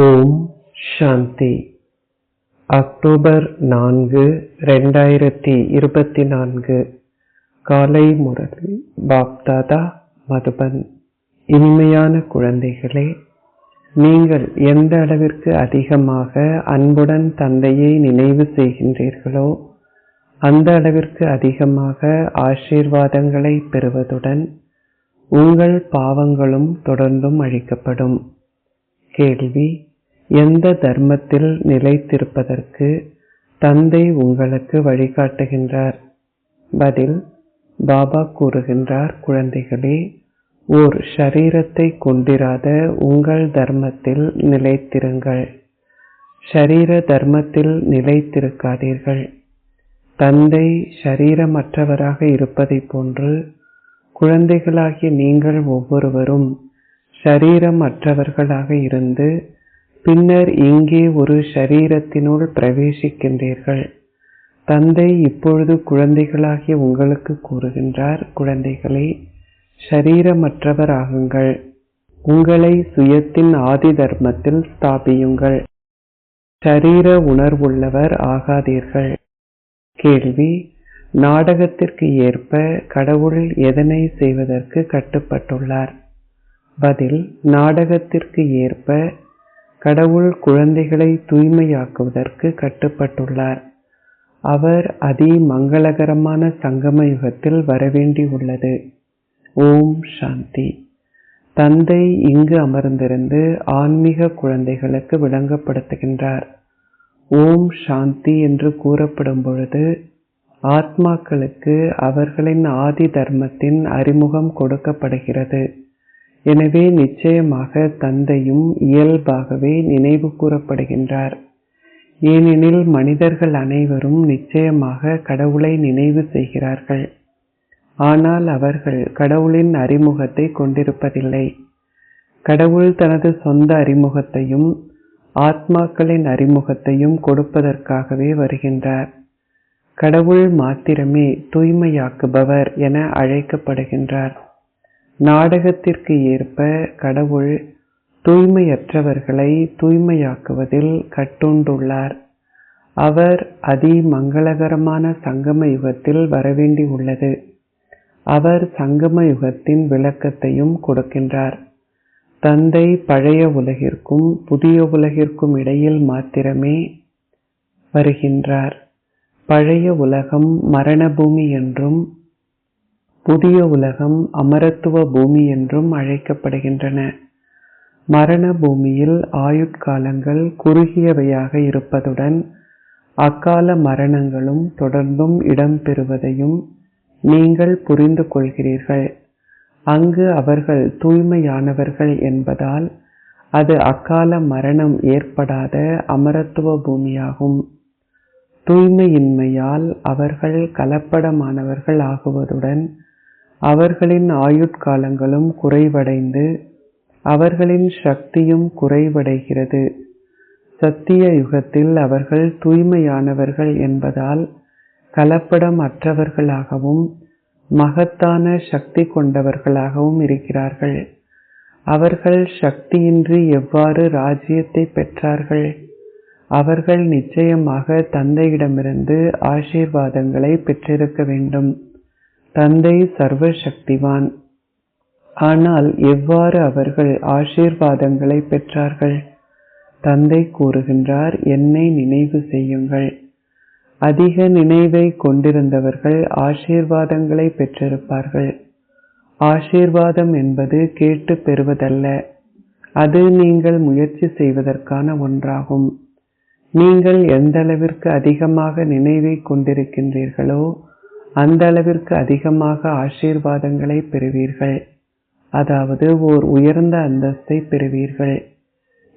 ஓம் சாந்தி. October 4, 2024. காலை முரளி. பாப்தாதா, மதுபன். இனிமையான குழந்தைகளே, நீங்கள் எந்த அளவிற்கு அதிகமாக அன்புடன் தந்தையை நினைவு செய்கின்றீர்களோ அந்த அளவிற்கு அதிகமாக ஆசீர்வாதங்களை பெறுவதுடன் உங்கள் பாவங்களும் தொடர்ந்தும் அழிக்கப்படும். கேள்வி: எந்த தர்மத்தில் நிலைத்திருப்பதற்கு தந்தை உங்களுக்கு வழிகாட்டுகின்றார்? பதில்: பாபா கூறுகின்றார், குழந்தைகளே, ஓர் ஷரீரத்தை கொண்டிராத உங்கள் தர்மத்தில் நிலைத்திருங்கள். ஷரீர தர்மத்தில் நிலைத்திருக்காதீர்கள். தந்தை ஷரீரமற்றவராக இருப்பதை போன்று குழந்தைகளாகிய நீங்கள் ஒவ்வொருவரும் ஷரீரமற்றவர்களாக இருந்து பின்னர் இங்கே ஒரு ஷரீரத்தினுள் பிரவேசிக்கின்றீர்கள். தந்தை இப்பொழுது குழந்தைகளாகிய உங்களுக்கு கூறுகின்றார், குழந்தைகளே, ஷரீரமற்றவர் ஆகுங்கள். உங்களை சுயத்தின் ஆதி தர்மத்தில் ஸ்தாபியுங்கள். ஷரீர உணர்வுள்ளவர் ஆகாதீர்கள். கேள்வி: நாடகத்திற்கு ஏற்ப கடவுள் எதனை செய்வதற்கு கட்டுப்பட்டுள்ளார்? பதில்: நாடகத்திற்கு ஏற்ப கடவுள் குழந்தைகளை தூய்மையாக்குவதற்கு கட்டுப்பட்டுள்ளார். அவர் அதி மங்களகரமான சங்கம யுகத்தில் வரவேண்டி உள்ளது. ஓம் சாந்தி. தந்தை இங்கு அமர்ந்திருந்து ஆன்மீக குழந்தைகளுக்கு விளங்கப்படுத்துகின்றார். ஓம் சாந்தி என்று கூறப்படும் பொழுது ஆத்மாக்களுக்கு அவர்களின் ஆதி தர்மத்தின் அறிமுகம் கொடுக்கப்படுகிறது. எனவே நிச்சயமாக தந்தையும் இயல்பாகவே நினைவு கூறப்படுகின்றார். ஏனெனில் மனிதர்கள் அனைவரும் நிச்சயமாக கடவுளை நினைவு செய்கிறார்கள். ஆனால் அவர்கள் கடவுளின் அறிமுகத்தை கொண்டிருப்பதில்லை. கடவுள் தனது சொந்த அறிமுகத்தையும் ஆத்மாக்களின் அறிமுகத்தையும் கொடுப்பதற்காகவே வருகின்றார். கடவுள் மாத்திரமே தூய்மையாக்குபவர் என அழைக்கப்படுகின்றார். நாடகத்திற்கு ஏற்ப கடவுள் தூய்மையற்றவர்களை தூய்மையாக்குவதில் கட்டுண்டுள்ளார். அவர் அதி மங்களகரமான சங்கம யுகத்தில் வரவேண்டி உள்ளது. அவர் சங்கம யுகத்தின் விளக்கத்தையும் கொடுக்கின்றார். தந்தை பழைய உலகிற்கும் புதிய உலகிற்கும் இடையில் மாத்திரமே வருகின்றார். பழைய உலகம் மரண பூமி என்றும் புதிய உலகம் அமரத்துவ பூமி என்றும் அழைக்கப்படுகின்றன. மரண பூமியில் ஆயுட்காலங்கள் குறுகியவையாக இருப்பதுடன் அக்கால மரணங்களும் தொடர்ந்தும் இடம்பெறுவதையும் நீங்கள் புரிந்து கொள்கிறீர்கள். அங்கு அவர்கள் தூய்மையானவர்கள் என்பதால் அது அக்கால மரணம் ஏற்படாத அமரத்துவ பூமியாகும். தூய்மையின்மையால் அவர்கள் கலப்படமானவர்கள் ஆகுவதுடன் அவர்களின் ஆயுட்காலங்களும் குறைவடைந்து அவர்களின் சக்தியும் குறைவடைகிறது. சத்திய யுகத்தில் அவர்கள் தூய்மையானவர்கள் என்பதால் கலப்படம் அற்றவர்களாகவும் மகத்தான சக்தி கொண்டவர்களாகவும் இருக்கிறார்கள். அவர்கள் சக்தியின்றி எவ்வாறு ராஜ்யத்தை பெற்றார்கள்? அவர்கள் நிச்சயமாக தந்தையிடமிருந்து ஆசீர்வாதங்களை பெற்றிருக்க வேண்டும். தந்தை சர்வ சக்திவான். ஆனால் எவ்வாறு அவர்கள் ஆசீர்வாதங்களை பெற்றார்கள்? தந்தை கூறுகின்றார், என்னை நினைவு செய்யுங்கள். அதிக நினைவை கொண்டிருந்தவர்கள் ஆசீர்வாதங்களை பெற்றிருப்பார்கள். ஆசீர்வாதம் என்பது கேட்டு பெறுவதல்ல, அது நீங்கள் முயற்சி செய்வதற்கான ஒன்றாகும். நீங்கள் எந்த அளவிற்கு அதிகமாக நினைவை கொண்டிருக்கின்றீர்களோ அந்த அளவிற்கு அதிகமாக ஆசீர்வாதங்களை பெறுவீர்கள். அதாவது ஓர் உயர்ந்த அந்தஸ்தை பெறுவீர்கள்.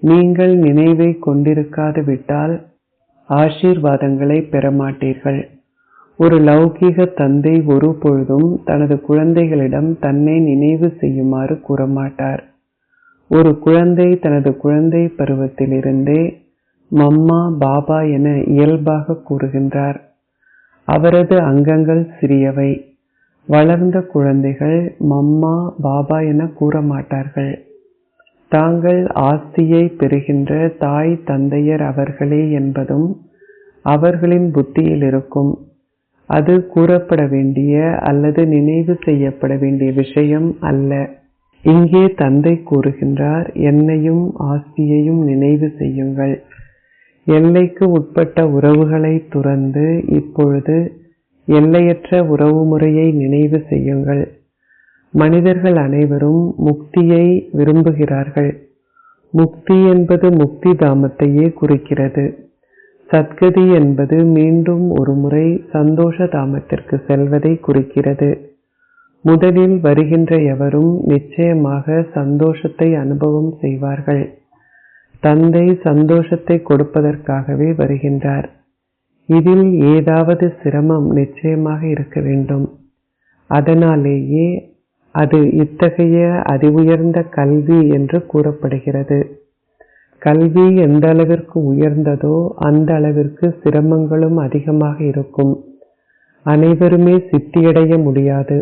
நீங்கள் நினைவை கொண்டிருக்காது விட்டால் ஆசீர்வாதங்களை பெறமாட்டீர்கள். ஒரு லௌகீக தந்தை ஒரு பொழுதும் தனது குழந்தைகளிடம் தன்னை நினைவு செய்யுமாறு கூறமாட்டார். ஒரு குழந்தை தனது குழந்தை பருவத்திலிருந்தே மம்மா பாபா என இயல்பாக கூறுகின்றார். அவரது அங்கங்கள் சிறியவை. வளர்ந்த குழந்தைகள் மம்மா பாபா என கூறமாட்டார்கள். தாங்கள் ஆஸ்தியை பெறுகின்ற தாய் தந்தையர் அவர்களே என்பதும் அவர்களின் புத்தியில் இருக்கும். அது கூறப்பட வேண்டிய அல்லது நினைவு செய்யப்பட வேண்டிய விஷயம் அல்ல. இங்கே தந்தை கூறுகின்றார், என்னையும் ஆஸ்தியையும் நினைவு செய்யுங்கள். எல்லைக்கு உட்பட்ட உறவுகளை துறந்து இப்பொழுது எல்லையற்ற உறவு முறையை நினைவு செய்யுங்கள். மனிதர்கள் அனைவரும் முக்தியை விரும்புகிறார்கள். முக்தி என்பது முக்தி தாமத்தையே குறிக்கிறது. சத்கதி என்பது மீண்டும் ஒரு முறை சந்தோஷ தாமத்திற்கு செல்வதை குறிக்கிறது. முதலில் வருகின்ற எவரும் நிச்சயமாக சந்தோஷத்தை அனுபவம் செய்வார்கள். தந்தை சந்தோஷத்தை கொடுப்பதற்காகவே வருகின்றார். இதில் ஏதாவது சிரமம் நிச்சயமாக இருக்க வேண்டும். அதனாலேயே அது இத்தகைய அதிஉயர்ந்த கல்வி என்று கூறப்படுகிறது. கல்வி எந்த அளவிற்கு உயர்ந்ததோ அந்த அளவிற்கு சிரமங்களும் அதிகமாக இருக்கும். அனைவருமே சித்தியடைய முடியாது.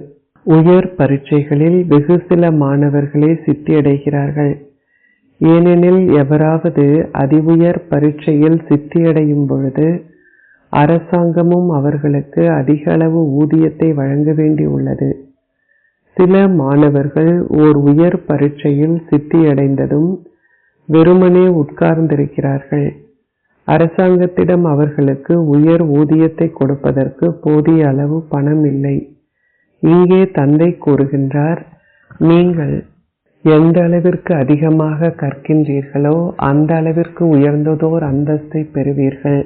உயர் பரீட்சைகளில் வெகு சில மாணவர்களே சித்தியடைகிறார்கள். ஏனெனில் எவராவது அதிஉயர் பரீட்சையில் சித்தியடையும் பொழுது அரசாங்கமும் அவர்களுக்கு அதிக அளவு ஊதியத்தை வழங்க வேண்டியுள்ளது. சில மாணவர்கள் ஓர் உயர் பரீட்சையில் சித்தியடைந்ததும் வெறுமனே உட்கார்ந்திருக்கிறார்கள். அரசாங்கத்திடம் அவர்களுக்கு உயர் ஊதியத்தை கொடுப்பதற்கு போதிய அளவு பணம் இல்லை. இங்கே தந்தை கூறுகின்றார், நீங்கள் எந்த அளவிற்கு அதிகமாக கற்கின்றீர்களோ அந்த அளவிற்கு உயர்ந்ததோர் அந்தஸ்தை பெறுவீர்கள்.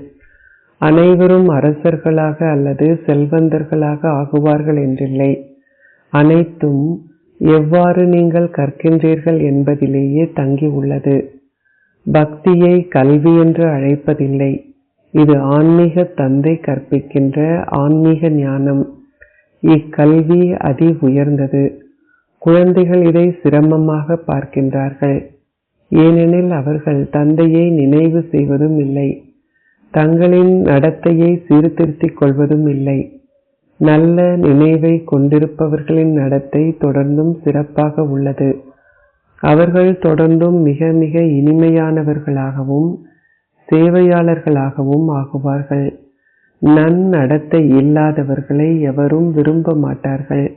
அனைவரும் அரசர்களாக அல்லது செல்வந்தர்களாக ஆகுவார்கள் என்றில்லை. அனைத்தும் எவ்வாறு நீங்கள் கற்கின்றீர்கள் என்பதிலேயே தங்கி உள்ளது. பக்தியை கல்வி என்று அழைப்பதில்லை. இது ஆன்மீக தந்தை கற்பிக்கின்ற ஆன்மீக ஞானம். இக்கல்வி அதி உயர்ந்தது. குழந்தைகள் இதை சிரமமாக பார்க்கின்றார்கள். ஏனெனில் அவர்கள் தந்தையை நினைவு செய்வதும் இல்லை. தங்களின் நடத்தையை சீர்திருத்திக் கொள்வதும் இல்லை. நல்ல நினைவை கொண்டிருப்பவர்களின் நடத்தை தொடர்ந்தும் சிறப்பாக உள்ளது. அவர்கள் தொடர்ந்தும் மிக மிக இனிமையானவர்களாகவும் சேவையாளர்களாகவும் ஆகுவார்கள். நன்னடத்தை இல்லாதவர்களை எவரும் விரும்ப மாட்டார்கள்.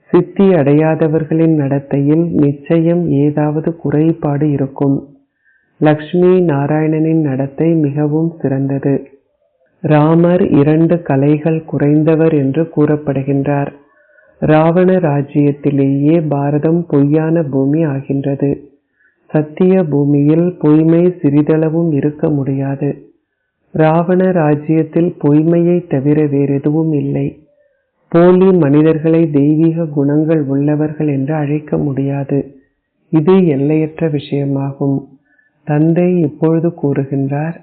சித்தி அடையாதவர்களின் நடத்தையில் நிச்சயம் ஏதாவது குறைபாடு இருக்கும். லக்ஷ்மி நாராயணனின் நடத்தை மிகவும் சிறந்தது. ராமர் 2 கலைகள் குறைந்தவர் என்று கூறப்படுகின்றார். ராவண ராஜ்யத்திலேயே பாரதம் பொய்யான பூமி ஆகின்றது. சத்திய பூமியில் பொய்மை சிறிதளவும் இருக்க முடியாது. ராவண ராஜ்யத்தில் பொய்மையை தவிர வேறெதுவும் இல்லை. போலி மனிதர்களை தெய்வீக குணங்கள் உள்ளவர்கள் என்று அழைக்க முடியாது. இது எல்லையற்ற விஷயமாகும். தந்தை இப்பொழுது கூறுகின்றார்,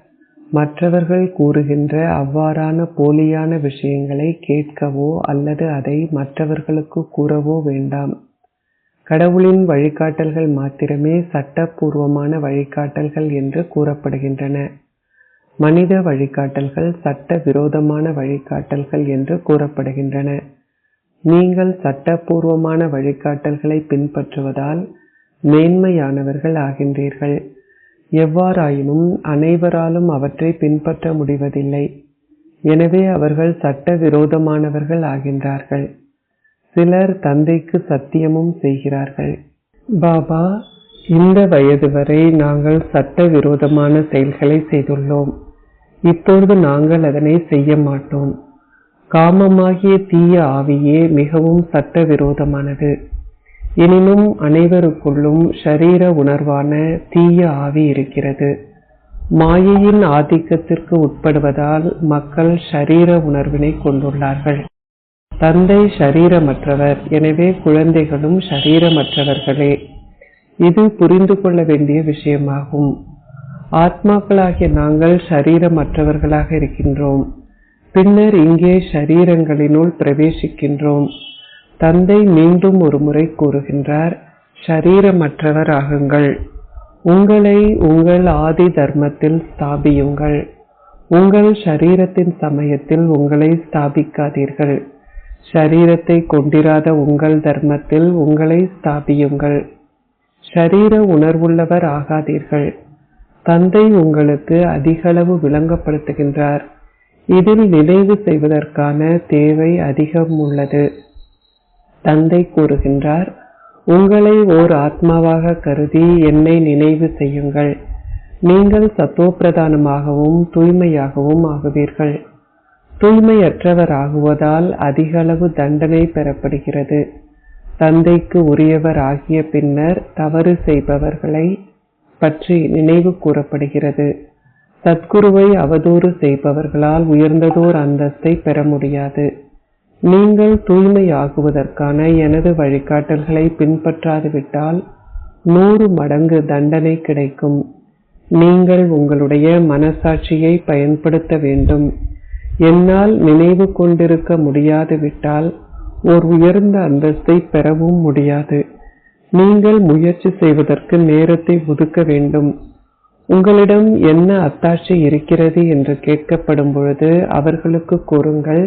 மற்றவர்கள் கூறுகின்ற அவ்வாறான போலியான விஷயங்களை கேட்கவோ அல்லது அதை மற்றவர்களுக்கு கூறவோ வேண்டாம். கடவுளின் வழிகாட்டல்கள் மாத்திரமே சட்டப்பூர்வமான வழிகாட்டல்கள் என்று கூறப்படுகின்றன. மனித வழிகாட்டல்கள் சட்ட விரோதமான வழிகாட்டல்கள் என்று கூறப்படுகின்றன. நீங்கள் சட்டப்பூர்வமான வழிகாட்டல்களை பின்பற்றுவதால் மேன்மையானவர்கள் ஆகின்றீர்கள். எவ்வாறாயினும் அனைவராலும் அவற்றை பின்பற்ற முடிவதில்லை. எனவே அவர்கள் சட்ட விரோதமானவர்கள் ஆகின்றார்கள். சிலர் தந்தைக்கு சத்தியமும் செய்கிறார்கள். பாபா, இந்த வயது வரை நாங்கள் சட்ட விரோதமான செயல்களை செய்துள்ளோம். இப்பொழுது நாங்கள் அதனை செய்ய மாட்டோம். காமமாகிய தீய ஆவியே மிகவும் சட்ட விரோதமானது. எனினும் அனைவருக்குள்ளும் ஷரீர உணர்வான தீய ஆவி இருக்கிறது. மாயையின் ஆதிக்கத்திற்கு உட்படுவதால் மக்கள் ஷரீர உணர்வினை கொண்டுள்ளார்கள். தந்தை ஷரீரமற்றவர், எனவே குழந்தைகளும் ஷரீரமற்றவர்களே. இது புரிந்து கொள்ள வேண்டிய விஷயமாகும். ஆத்மாக்களாகிய நாங்கள் ஷரீரமற்றவர்களாக இருக்கின்றோம். பின்னர் இங்கே ஷரீரங்களினுள் பிரவேசிக்கின்றோம். தந்தை மீண்டும் ஒரு முறை கூறுகின்றார், ஷரீரமற்றவர் ஆகுங்கள். உங்களை உங்கள் ஆதி தர்மத்தில் ஸ்தாபியுங்கள். உங்கள் ஷரீரத்தின் சமயத்தில் உங்களை ஸ்தாபிக்காதீர்கள். ஷரீரத்தை கொண்டிராத உங்கள் தர்மத்தில் உங்களை ஸ்தாபியுங்கள். ஷரீர உணர்வுள்ளவர் ஆகாதீர்கள். தந்தை உங்களுக்கு அதிகளவு விளங்கப்படுத்துகின்றார். இதில் நினைவு செய்வதற்கான தேவை அதிகம் உள்ளது. தந்தை கூறுகின்றார், உங்களை ஓர் ஆத்மாவாக கருதி என்னை நினைவு செய்யுங்கள். நீங்கள் சத்தோப்பிரதானமாகவும் தூய்மையாகவும் ஆகுவீர்கள். தூய்மையற்றவர் ஆகுவதால் அதிகளவு தண்டனை பெறப்படுகிறது. தந்தைக்கு உரியவர் ஆகிய பின்னர் தவறு செய்பவர்களை பற்றி நினைவு கூறப்படுகிறது. சத்குருவை அவதூறு செய்பவர்களால் உயர்ந்ததோர் அந்தஸ்தை பெற முடியாது. நீங்கள் தூய்மையாகுவதற்கான எனது வழிகாட்டல்களை பின்பற்றாது விட்டால் 100 மடங்கு தண்டனை கிடைக்கும். நீங்கள் உங்களுடைய மனசாட்சியை பயன்படுத்த வேண்டும். என்னால் நினைவு கொண்டிருக்க முடியாது விட்டால் ஓர் உயர்ந்த அந்தஸ்தை பெறவும் முடியாது. நீங்கள் முயற்சி செய்வதற்கு நேரத்தை ஒதுக்க வேண்டும். உங்களிடம் என்ன அத்தாட்சி இருக்கிறது என்று கேட்கப்படும் பொழுது அவர்களுக்கு கூறுங்கள்,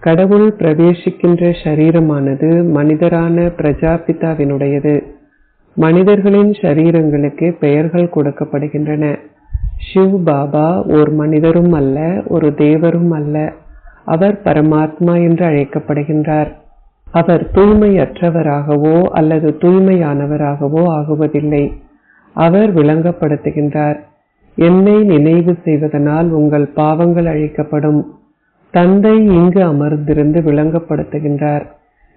கடவுள் பிரவேசிக்கின்ற ஷரீரமானது மனிதரான பிரஜாபிதாவினுடையது. மனிதர்களின் ஷரீரங்களுக்கு பெயர்கள் கொடுக்கப்படுகின்றன. சிவ் பாபா ஓர் மனிதரும் அல்ல, ஒரு தேவரும் அல்ல. அவர் பரமாத்மா என்று அழைக்கப்படுகின்றார். அவர் தூய்மையற்றவராகவோ அல்லது தூய்மையானவராகவோ ஆகுவதில்லை. அவர் விளங்கப்படுத்துகின்றார், என்னை நினைவு செய்வதனால் உங்கள் பாவங்கள் அழிக்கப்படும். தந்தை இங்கு அமர்ந்திருந்து விளங்கப்படுத்துகின்றார்,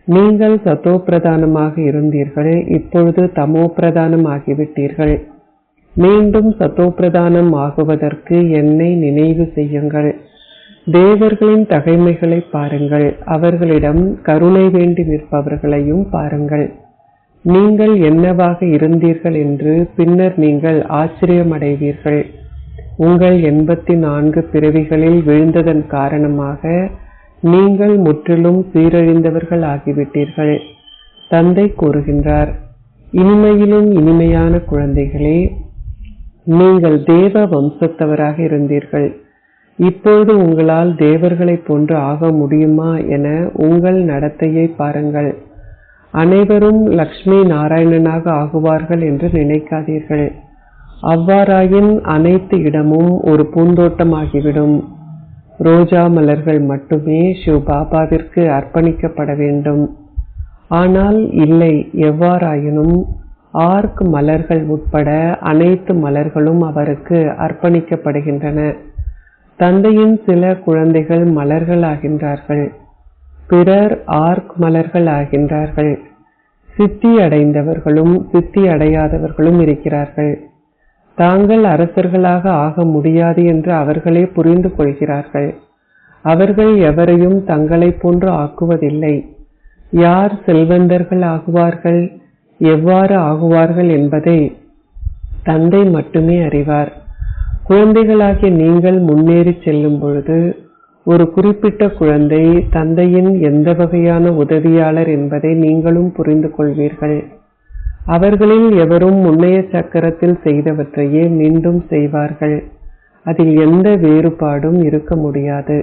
நீங்கள் சத்தோப்பிரதானமாக இருந்தீர்கள், இப்பொழுது தமோப்பிரதானம் ஆகிவிட்டீர்கள். மீண்டும் சத்தோப்பிரதானம் ஆகுவதற்கு என்னை நினைவு செய்யுங்கள். தேவர்களின் தகைமைகளை பாருங்கள். அவர்களிடம் கருணை வேண்டி நிற்பவர்களையும் பாருங்கள். நீங்கள் என்னவாக இருந்தீர்கள் என்று பின்னர் நீங்கள் ஆச்சரியமடைவீர்கள். உங்கள் 84 பிறவிகளில் விழுந்ததன் காரணமாக நீங்கள் முற்றிலும் சீரழிந்தவர்கள் ஆகிவிட்டீர்கள். தந்தை கூறுகின்றார், இனிமையிலும் இனிமையான குழந்தைகளே, நீங்கள் தேவ வம்சத்தவராக இருந்தீர்கள். இப்பொழுது உங்களால் தேவர்களைப் போன்று ஆக முடியுமா என உங்கள் நடத்தையை பாருங்கள். அனைவரும் லக்ஷ்மி நாராயணனாக ஆகுவார்கள் என்று நினைக்காதீர்கள். அவ்வாறாயின் அனைத்து இடமும் ஒரு பூந்தோட்டமாகிவிடும். ரோஜா மலர்கள் மட்டுமே சிவ் பாபாவிற்கு அர்ப்பணிக்கப்பட வேண்டும். ஆனால் இல்லை, எவ்வாறாயினும் ஆர்க் மலர்கள் உட்பட அனைத்து மலர்களும் அவருக்கு அர்ப்பணிக்கப்படுகின்றன. தந்தையின் சில குழந்தைகள் மலர்கள் ஆகின்றார்கள், பிறர் ஆர்க் மலர்கள் ஆகின்றார்கள். சித்தி அடைந்தவர்களும் சித்தி அடையாதவர்களும் இருக்கிறார்கள். தாங்கள் அரசர்களாக ஆக முடியாது என்று அவர்களே புரிந்து கொள்கிறார்கள். அவர்கள் எவரையும் தங்களைப் போன்று ஆக்குவதில்லை. யார் செல்வந்தர்கள் ஆகுவார்கள், எவ்வாறு ஆகுவார்கள் என்பதை தந்தை மட்டுமே அறிவார். குழந்தைகளாகிய நீங்கள் முன்னேறி செல்லும் பொழுது ஒரு குறிப்பிட்ட குழந்தை தந்தையின் எந்த வகையான உதவியாளர் என்பதை நீங்களும் புரிந்து கொள்வீர்கள். அவர்களில் எவரும் முன்னைய சக்கரத்தில் செய்தவற்றையே மீண்டும் செய்வார்கள். அதில் எந்த வேறுபாடும் இருக்க முடியாது.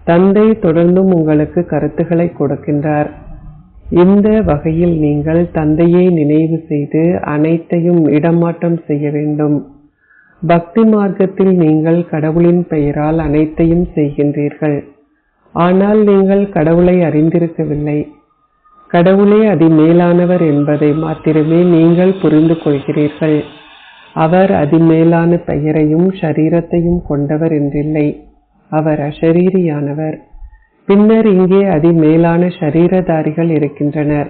தந்தை தொடர்ந்தும் உங்களுக்கு கருத்துக்களை கொடுக்கின்றார். இந்த வகையில் நீங்கள் தந்தையை நினைவு செய்து அனைத்தையும் இடமாற்றம் செய்ய வேண்டும். பக்தி மார்க்கத்தில் நீங்கள் கடவுளின் பெயரால் அனைத்தையும் செய்கின்றீர்கள். ஆனால் நீங்கள் கடவுளை அறிந்திருக்கவில்லை. கடவுளே அதிமேலானவர் என்பதை மாத்திரமே நீங்கள் புரிந்து கொள்கிறீர்கள். அவர் அதிமேலான பெயரையும் ஷரீரத்தையும் கொண்டவர் என்றில்லை. அவர் அஷரீரியானவர். பின்னர் இங்கே அதிமேலான ஷரீரதாரிகள் இருக்கின்றனர்.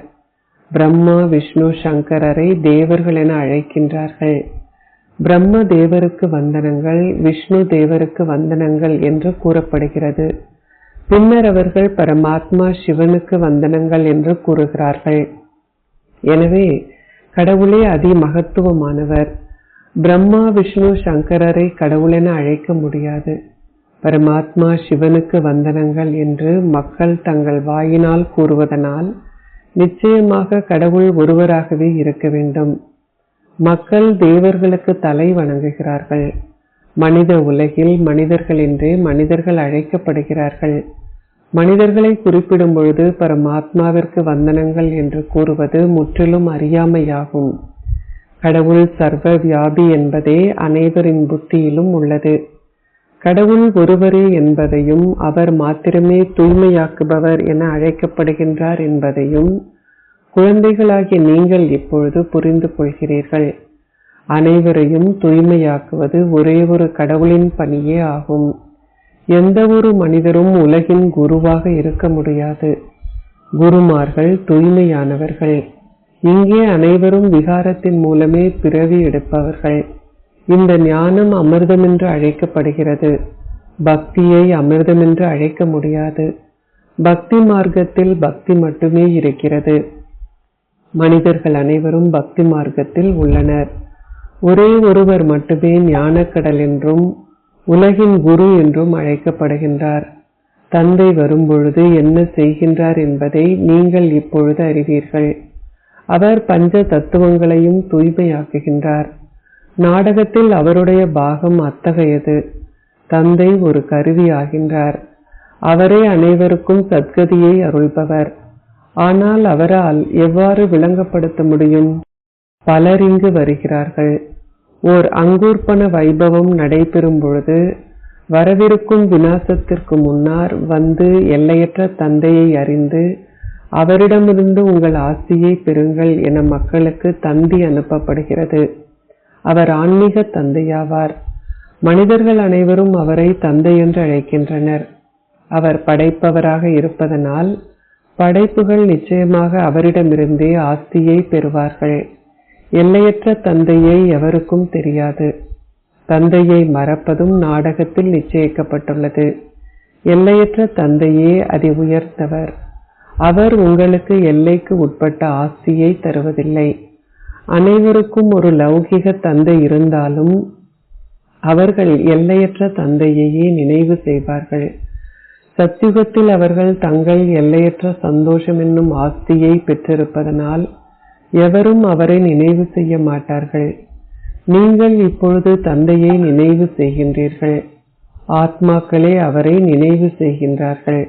பிரம்மா, விஷ்ணு, சங்கரரை தேவர்கள் என அழைக்கின்றார்கள். பிரம்ம தேவருக்கு வந்தனங்கள், விஷ்ணு தேவருக்கு வந்தனங்கள் என்று கூறப்படுகிறது. பின்னர் அவர்கள் பரமாத்மா சிவனுக்கு வந்தனங்கள் என்று கூறுகிறார்கள். எனவே கடவுளே அதி மகத்துவமானவர். பிரம்மா, விஷ்ணு, சங்கரரை கடவுளென அழைக்க முடியாது. பரமாத்மா சிவனுக்கு வந்தனங்கள் என்று மக்கள் தங்கள் வாயினால் கூறுவதனால் நிச்சயமாக கடவுள் ஒருவராகவே இருக்க வேண்டும். மக்கள் தேவர்களுக்கு தலை வணங்குகிறார்கள். மனித உலகில் மனிதர்கள் என்றே மனிதர்கள் அழைக்கப்படுகிறார்கள். மனிதர்களை குறிப்பிடும் பொழுது பரமாத்மாவிற்கு வந்தனங்கள் என்று கூறுவது முற்றிலும் அறியாமையாகும். கடவுள் சர்வ வியாபி என்பதே அனைவரின் புத்தியிலும் உள்ளது. கடவுள் ஒருவரே என்பதையும் அவர் மாத்திரமே தூய்மையாக்குபவர் என அழைக்கப்படுகின்றார் என்பதையும் குழந்தைகளாகிய நீங்கள் இப்பொழுது புரிந்து கொள்கிறீர்கள். அனைவரையும் தூய்மையாக்குவது ஒரே ஒரு கடவுளின் பணியே ஆகும். எந்த ஒரு மனிதரும் உலகின் குருவாக இருக்க முடியாது. குருமார்கள் தூய்மையானவர்கள். இங்கே அனைவரும் விகாரத்தின் மூலமே பிறவி எடுப்பவர்கள். இந்த ஞானம் அமிர்தம் என்று அழைக்கப்படுகிறது. பக்தியை அமிர்தம் என்று அழைக்க முடியாது. பக்தி மார்க்கத்தில் பக்தி மட்டுமே இருக்கிறது. மனிதர்கள் அனைவரும் பக்தி மார்க்கத்தில் உள்ளனர். ஒரே ஒருவர் மட்டுமே ஞானக்கடல் என்றும் உலகின் குரு என்றும் அழைக்கப்படுகின்றார். தந்தை வரும்பொழுது என்ன செய்கின்றார் என்பதை நீங்கள் இப்பொழுது அறிவீர்கள். அவர் பஞ்ச தத்துவங்களையும் தூய்மையாக்குகின்றார். நாடகத்தில் அவருடைய பாகம் அத்தகையது. தந்தை ஒரு கருவி ஆகின்றார். அவரே அனைவருக்கும் சத்கதியை அருள்பவர். ஆனால் அவரால் எவ்வாறு விளங்கப்படுத்த முடியும்? பலர் இங்கு வருகிறார்கள். ஓர் அங்கூர்ப்பண வைபவம் நடைபெறும் பொழுது வரவிருக்கும் விநாசத்திற்கு முன்னர் வந்து எல்லையற்ற தந்தையை அறிந்து அவரிடமிருந்து உங்கள் ஆசியை பெறுங்கள் என மக்களுக்கு தந்தி அனுப்பப்படுகிறது. அவர் ஆன்மீக தந்தையாவார். மனிதர்கள் அனைவரும் அவரை தந்தை என்று அழைக்கின்றனர். அவர் படைப்பவராக இருப்பதனால் படைப்புகள் நிச்சயமாக அவரிடமிருந்தே ஆஸ்தியை பெறுவார்கள். எல்லையற்ற தந்தையை எவருக்கும் தெரியாது. தந்தையை மறப்பதும் நாடகத்தில் நிச்சயிக்கப்பட்டுள்ளது. எல்லையற்ற தந்தையே அதி உயர்ந்தவர். அவர் உங்களுக்கு எல்லைக்கு உட்பட்ட ஆஸ்தியை தருவதில்லை. அனைவருக்கும் ஒரு லௌகிக தந்தை இருந்தாலும் அவர்கள் எல்லையற்ற தந்தையையே நினைவு செய்வார்கள். சத்யுகத்தில் அவர்கள் தங்கள் எல்லையற்ற சந்தோஷம் என்னும் ஆஸ்தியை பெற்றிருப்பதனால் எவரும் அவரை நினைவு செய்ய மாட்டார்கள். நீங்கள் இப்பொழுது தந்தையை நினைவு செய்கின்றீர்கள். ஆத்மாக்களே அவரை நினைவு செய்கின்றார்கள்.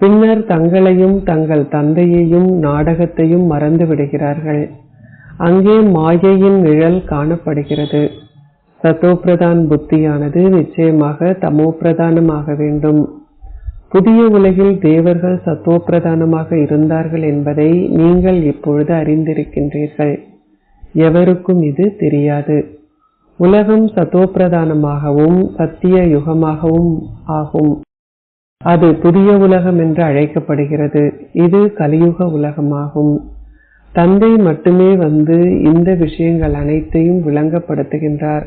பின்னர் தங்களையும் தங்கள் தந்தையையும் நாடகத்தையும் மறந்து விடுகிறார்கள். அங்கே மாயையின் நிழல் காணப்படுகிறது. சதோபிரதான் புத்தியானது நிச்சயமாக தமோபிரதானமாக வேண்டும். புதிய உலகில் தேவர்கள் சத்தோப்பிரதானமாக இருந்தார்கள் என்பதை நீங்கள் இப்பொழுது அறிந்திருக்கின்றீர்கள். எவருக்கும் இது தெரியாது. உலகம் சத்தோப்பிரதானமாகவும் சத்திய யுகமாகவும் ஆகும். அது புதிய உலகம் என்று அழைக்கப்படுகிறது. இது கலியுக உலகமாகும். தந்தை மட்டுமே வந்து இந்த விஷயங்கள் அனைத்தையும் விளங்கப்படுத்துகின்றார்.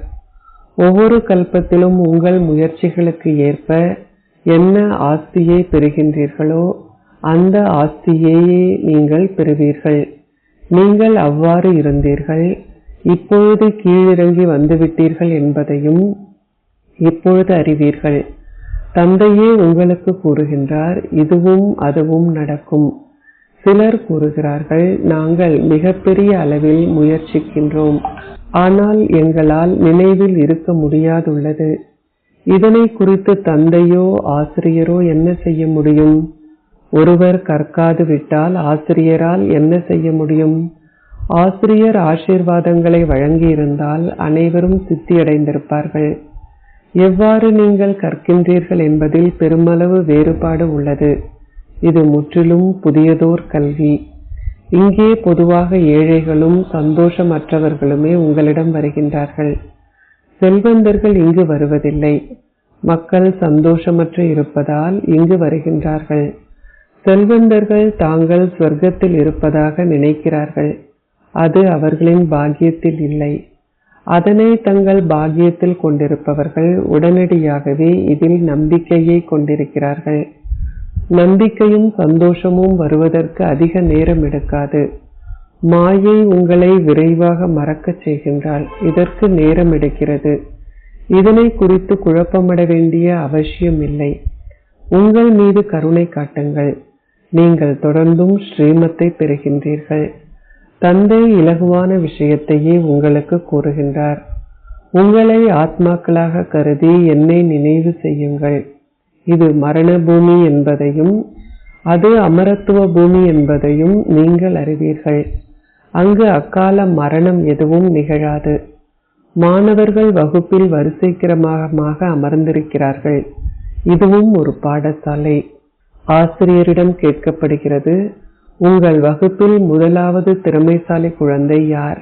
ஒவ்வொரு கல்பத்திலும் உங்கள் முயற்சிகளுக்கு ஏற்ப என்ன ஆஸ்தியை பெறுகின்றீர்களோ அந்த ஆஸ்தியையே நீங்கள் பெறுவீர்கள். நீங்கள் அவ்வாறு இருந்தீர்கள். இப்பொழுது கீழிறங்கி வந்துவிட்டீர்கள் என்பதையும் இப்பொழுது அறிவீர்கள். தந்தையே உங்களுக்கு கூறுகின்றார், இதுவும் அதுவும் நடக்கும். சிலர் கூறுகிறார்கள், நாங்கள் மிகப்பெரிய அளவில் முயற்சிக்கின்றோம், ஆனால் எங்களால் நினைவில் இருக்க முடியாதுள்ளது. இதனை குறித்து தந்தையோ ஆசிரியரோ என்ன செய்ய முடியும்? ஒருவர் கற்காது விட்டால் ஆசிரியரால் என்ன செய்ய முடியும்? ஆசிரியர் ஆசீர்வாதங்களை வழங்கியிருந்தால் அனைவரும் சித்தியடைந்திருப்பார்கள். எவ்வாறு நீங்கள் கற்கின்றீர்கள் என்பதில் பெருமளவு வேறுபாடு உள்ளது. இது முற்றிலும் புதியதோர் கல்வி. இங்கே பொதுவாக ஏழைகளும் சந்தோஷமற்றவர்களுமே உங்களிடம் வருகின்றார்கள். செல்வந்தர்கள் இங்கு வருவதில்லை. மக்கள் சந்தோஷமற்று இருப்பதால் இங்கு வருகின்றார்கள். செல்வந்தர்கள் தாங்கள் சொர்க்கத்தில் இருப்பதாக நினைக்கிறார்கள். அது அவர்களின் பாக்கியத்தில் இல்லை. அதனை தங்கள் பாக்கியத்தில் கொண்டிருப்பவர்கள் உடனடியாகவே இதில் நம்பிக்கையை கொண்டிருக்கிறார்கள். நம்பிக்கையும் சந்தோஷமும் வருவதற்கு அதிக நேரம் எடுக்காது. மாயை உங்களை விரைவாக மறக்கச் செய்கின்றாள். இதற்கு நேரம் எடுக்கிறது. இதனை குறித்து குழப்பமட வேண்டிய அவசியம் இல்லை. உங்கள் மீது கருணை காட்டுங்கள். நீங்கள் தொடர்ந்தும் ஸ்ரீமத்தை பெறுகின்றீர்கள். தந்தை இலகுவான விஷயத்தையே உங்களுக்கு கூறுகின்றார். உங்களை ஆத்மாக்களாக கருதி என்னை நினைவு செய்யுங்கள். இது மரண பூமி என்பதையும் அது அமரத்துவ பூமி என்பதையும் நீங்கள் அறிவீர்கள். அங்கு அக்கால மரணம் எதுவும் நிகழாது. மாணவர்கள் வகுப்பில் வரிசை கிரமமாக அமர்ந்திருக்கிறார்கள். இதுவும் ஒரு பாடசாலை. ஆசிரியரிடம் கேட்கப்படுகிறது, உங்கள் வகுப்பில் முதலாவது திறமைசாலி குழந்தை யார்?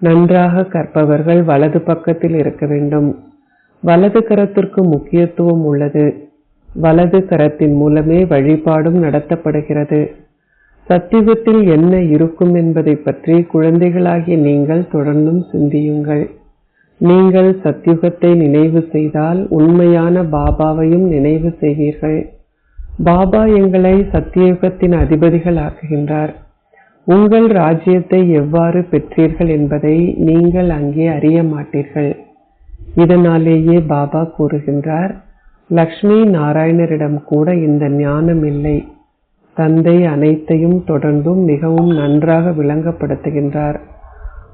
நன்றாக கற்பவர்கள் வலது பக்கத்தில் இருக்க வேண்டும். வலது கரத்திற்கு முக்கியத்துவம் உள்ளது. வலது கரத்தின் மூலமே வழிபாடும் நடத்தப்படுகிறது. சத்தியுகத்தில் என்ன இருக்கும் என்பதை பற்றி குழந்தைகளாகிய நீங்கள் தொடர்ந்தும் சிந்தியுங்கள். நீங்கள் சத்தியுகத்தை நினைவு செய்தால் உண்மையான பாபாவையும் நினைவு செய்வீர்கள். பாபா எங்களை சத்தியுகத்தின் அதிபதிகள் ஆக்குகின்றார். உங்கள் ராஜ்யத்தை எவ்வாறு பெற்றீர்கள் என்பதை நீங்கள் அங்கே அறிய மாட்டீர்கள். இதனாலேயே பாபா கூறுகின்றார், லக்ஷ்மி நாராயணரிடம் கூட இந்த ஞானம் இல்லை. தந்தை அனைத்தையும் தொடர்ந்தும் மிகவும் நன்றாக விளங்கப்படுத்துகின்றார்.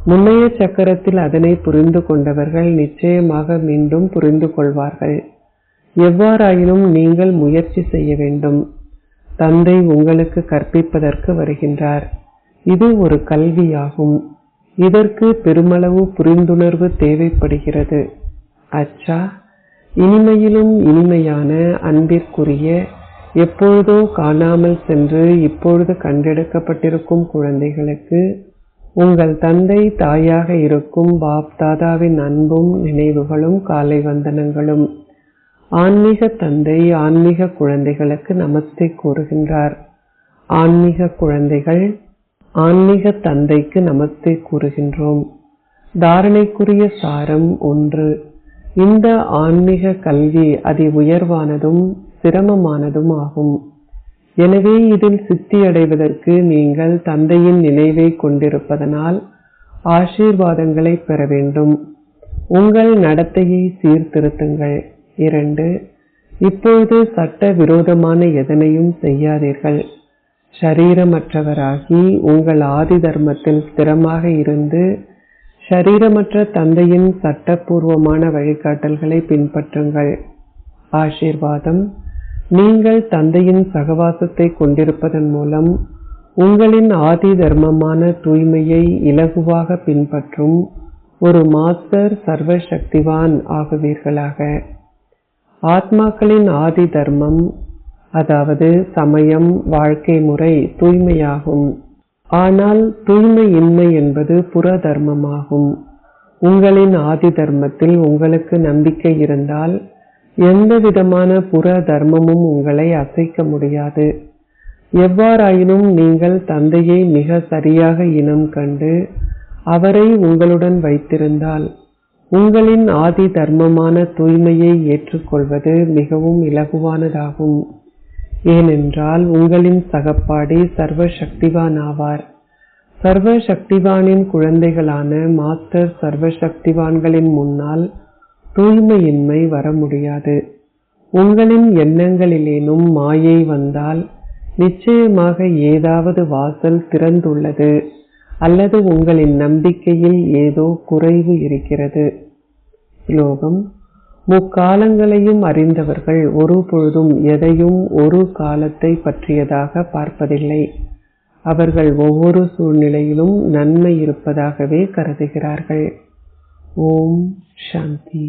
முன்னைய சக்கரத்தில் அதனை புரிந்து கொண்டவர்கள் நிச்சயமாக மீண்டும் புரிந்து கொள்வார்கள். எவ்வாறாயினும் நீங்கள் முயற்சி செய்ய வேண்டும். தந்தை உங்களுக்கு கற்பிப்பதற்கு வருகின்றார். இது ஒரு கல்வியாகும். இதற்கு பெருமளவு புரிந்துணர்வு தேவைப்படுகிறது. அச்சா, இனிமையிலும் இனிமையான அன்பிற்குரிய, எப்பொழுதோ காணாமல் சென்று இப்பொழுது கண்டெடுக்கப்பட்டிருக்கும் குழந்தைகளுக்கு உங்கள் தந்தை தாயாக இருக்கும் பாப் தாதாவின் அன்பும் நினைவுகளும் காலை வந்தனங்களும். ஆன்மீக தந்தை ஆன்மீக குழந்தைகளுக்கு நமஸ்தே கூறுகின்றார். ஆன்மீக குழந்தைகள் ஆன்மீக தந்தைக்கு நமஸ்தே கூறுகின்றோம். தாரணைக்குரிய சாரம் 1. இந்த ஆன்மீக கல்வி அதி உயர்வானதும் சிரமமானதும் ஆகும். எனவே இதில் சித்தியடைவதற்கு நீங்கள் தந்தையின் நினைவை கொண்டிருப்பதனால் ஆசீர்வாதங்களை பெற வேண்டும். உங்கள் நடத்தையை சீர்திருத்துங்கள். 2. இப்பொழுது சட்ட விரோதமான எதனையும் செய்யாதீர்கள். ஷரீரமற்றவராகி உங்கள் ஆதி தர்மத்தில் ஸ்திரமாக இருந்து ஷரீரமற்ற தந்தையின் சட்டப்பூர்வமான வழிகாட்டல்களை பின்பற்றுங்கள். ஆசீர்வாதம். நீங்கள் தந்தையின் சகவாசத்தை கொண்டிருப்பதன் மூலம் உங்களின் ஆதி தர்மமான தூய்மையை இலகுவாக பின்பற்றும் ஒரு மாஸ்டர் சர்வ சக்திவான் ஆகுவீர்களாக. ஆத்மாக்களின் ஆதி தர்மம், அதாவது சமயம், வாழ்க்கை முறை தூய்மையாகும். ஆனால் தூய்மையின்மை என்பது புற தர்மமாகும். உங்களின் ஆதி தர்மத்தில் உங்களுக்கு நம்பிக்கை இருந்தால் எந்த விதமான புற தர்மமும் உங்களை அசைக்க முடியாது. எவ்வாறாயினும் நீங்கள் தந்தையை மிக சரியாக இனம் கண்டு அவரை உங்களுடன் வைத்திருந்தால் உங்களின் ஆதி தர்மமான தூய்மையை ஏற்றுக்கொள்வது மிகவும் இலகுவானதாகும். ஏனென்றால் உங்களின் சகப்பாடி சர்வ சக்திவான் ஆவார். சர்வ சக்திவானின் குழந்தைகளான மாஸ்டர் சர்வ சக்திவான்களின் முன்னால் தூய்மையின்மை வர முடியாது. உங்களின் எண்ணங்களிலேனும் மாயை வந்தால் நிச்சயமாக ஏதாவது வாசல் திறந்துள்ளது அல்லது உங்களின் நம்பிக்கையில் ஏதோ குறைவு இருக்கிறது. ஸ்லோகம். முக்காலங்களையும் அறிந்தவர்கள் ஒரு பொழுதும் எதையும் ஒரு காலத்தை பற்றியதாக பார்ப்பதில்லை. அவர்கள் ஒவ்வொரு சூழ்நிலையிலும் நன்மை இருப்பதாகவே கருதுகிறார்கள். ஓம் சாந்தி.